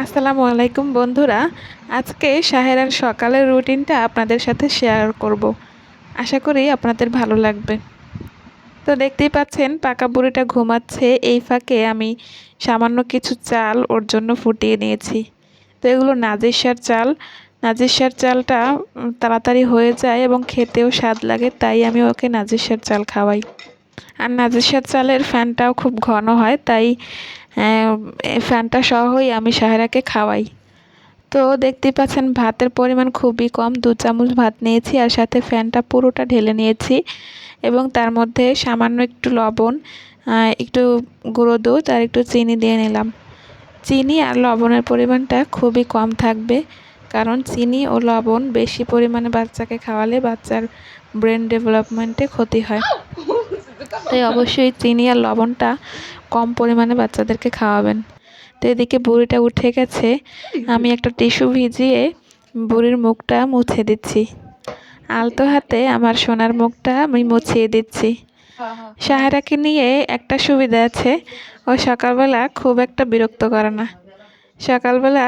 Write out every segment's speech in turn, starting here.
আসসালামু আলাইকুম বন্ধুরা। আজকে সাহেরার সকালের রুটিনটা আপনাদের সাথে শেয়ার করব। আশা করি আপনাদের ভালো লাগবে। তো দেখতেই পাচ্ছেন পাকা বুড়িটা ঘুমাচ্ছে, এই ফাঁকে আমি সামান্য কিছু চাল ওর জন্য ফুটিয়ে নিয়েছি। তো এগুলো নাজিরশার চাল। নাজিরশার চালটা তাড়াতাড়ি হয়ে যায় এবং খেতেও স্বাদ লাগে, তাই আমি ওকে নাজিরশার চাল খাওয়াই। আর নাজিরশার চালের ফ্যানটাও খুব ঘন হয়, তাই এই ফ্যানটা সহই আমি সাহেরাকে খাওয়াই। তো দেখতেই পাচ্ছেন ভাতের পরিমাণ খুবই কম, 2 চামচ ভাত নিয়েছি আর সাথে ফ্যানটা পুরোটা ঢেলে নিয়েছি এবং তার মধ্যে সামান্য একটু লবণ, একটু গুঁড়ো দুধ আর একটু চিনি দিয়ে নিলাম। চিনি আর লবণের পরিমাণটা খুবই কম থাকবে, কারণ চিনি ও লবণ বেশি পরিমাণে বাচ্চাকে খাওয়ালে বাচ্চার ব্রেন ডেভেলপমেন্টে ক্ষতি হয়। তাই অবশ্যই চিনি আর লবণটা কম পরিমাণে বাচ্চাদেরকে খাওয়াবেন। তো এদিকে বুড়িটা উঠে গেছে, আমি একটা টিস্যু ভিজিয়ে বুড়ির মুখটা মুছে দিচ্ছি। আলতো হাতে আমার সোনার মুখটা আমি মুছিয়ে দিচ্ছি। সাহেরাকে নিয়ে একটা সুবিধা আছে, ও সকালবেলা খুব একটা বিরক্ত করে না। সকালবেলা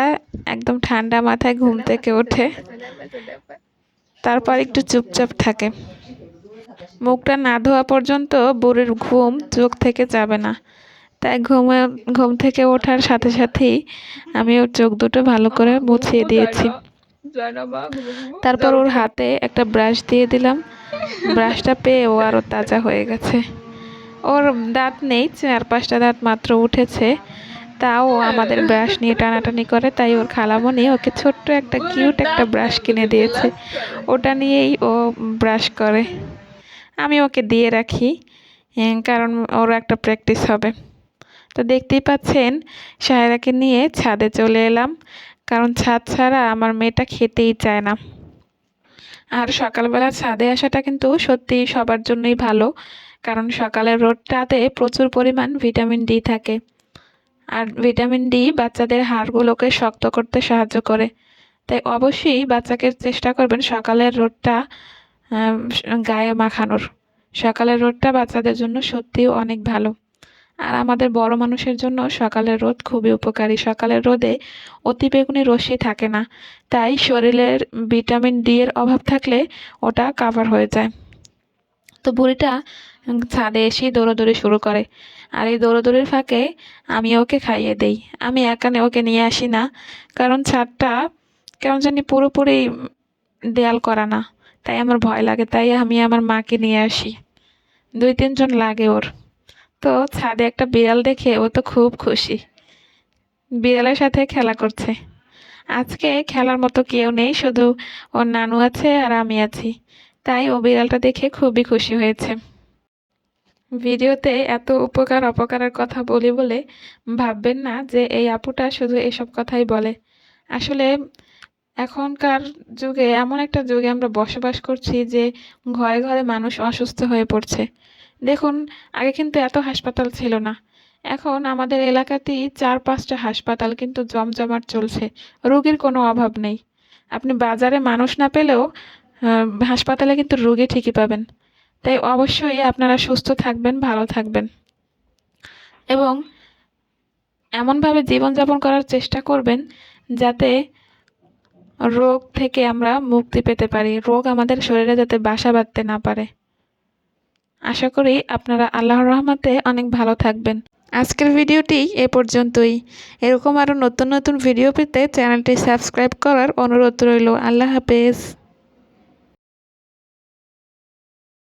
একদম ঠান্ডা মাথায় ঘুম থেকে ওঠে, তারপর একটু চুপচাপ থাকে। মুখটা না ধোয়া পর্যন্ত বুড়ির ঘুম চোখ থেকে যাবে না। তাই ঘুম থেকে ওঠার সাথে সাথেই আমি ওর চোখ দুটো ভালো করে মুছিয়ে দিয়েছি। তারপর ওর হাতে একটা ব্রাশ দিয়ে দিলাম। ব্রাশটা পেয়ে ও আরও তাজা হয়ে গেছে। ওর দাঁত নেই, 4-5টা দাঁত মাত্র উঠেছে, তাও আমাদের ব্রাশ নিয়ে টানাটানি করে, তাই ওর খালামণি ওকে ছোট্ট একটা কিউট একটা ব্রাশ কিনে দিয়েছে। ওটা নিয়েই ও ব্রাশ করে। আমি ওকে দিয়ে রাখি, কারণ ওর একটা প্র্যাকটিস হবে। তো দেখতেই পাচ্ছেন সাহেরাকে নিয়ে ছাদে চলে এলাম, কারণ ছাদ ছাড়া আমার মেয়েটা খেতেই চায় না। আর সকালবেলা ছাদে আসাটা কিন্তু সত্যিই সবার জন্যই ভালো, কারণ সকালের রোদটাতে প্রচুর পরিমাণ ভিটামিন ডি থাকে। আর ভিটামিন ডি বাচ্চাদের হাড়গুলোকে শক্ত করতে সাহায্য করে। তাই অবশ্যই বাচ্চাকে চেষ্টা করবেন সকালের রোদটা গায়ে মাখানোর। সকালের রোদটা বাচ্চাদের জন্য সত্যিই অনেক ভালো। আর আমাদের বড় মানুষের জন্য সকালের রোদ খুবই উপকারী। সকালের রোদে অতিবেগুনি রশ্মি থাকে না, তাই শরীরের ভিটামিন ডি এর অভাব থাকলে ওটা কাভার হয়ে যায়। তো বুড়িটা ছাদে এসেই দৌড়াদৌড়ি শুরু করে, আর এই দৌড়াদৌড়ির ফাঁকে আমি ওকে খাইয়ে দেই। আমি একা ওকে নিয়ে আসি না, কারণ ছাদটা কেমন জানি পুরোপুরি দেয়াল করা না, তাই আমার ভয় লাগে, তাই আমি আমার মাকে নিয়ে আসি। 2-3 জন লাগে ওর। তো ছাদে একটা বিড়াল দেখে ও তো খুব খুশি, বিড়ালের সাথে খেলা করছে। আজকে খেলার মতো কেউ নেই, শুধু ওর নানু আছে আর আমি আছি, তাই ও বিড়ালটা দেখে খুবই খুশি হয়েছে। ভিডিওতে এত উপকার অপকারের কথা বলি বলে ভাববেন না যে এই আপুটা শুধু এসব কথাই বলে। আসলে এখনকার যুগে এমন একটা যুগে আমরা বসবাস করছি যে ঘরে ঘরে মানুষ অসুস্থ হয়ে পড়ছে। দেখুন, আগে কিন্তু এত হাসপাতাল ছিল না, এখন আমাদের এলাকাতেই 4-5টা হাসপাতাল কিন্তু জমজমাট চলছে, রোগীর কোনো অভাব নেই। আপনি বাজারে মানুষ না পেলেও হাসপাতালে কিন্তু রোগী ঠিকই পাবেন। তাই অবশ্যই আপনারা সুস্থ থাকবেন, ভালো থাকবেন এবং এমনভাবে জীবনযাপন করার চেষ্টা করবেন যাতে রোগ থেকে আমরা মুক্তি পেতে পারি, রোগ আমাদের শরীরে যাতে বাসা বাঁধতে না পারে। আশা করি আপনারা আল্লাহর রহমতে অনেক ভালো থাকবেন। আজকের ভিডিওটি এ পর্যন্তই। এরকম আরও নতুন নতুন ভিডিও পেতে চ্যানেলটি সাবস্ক্রাইব করার অনুরোধ রইল। আল্লাহ হাফেজ।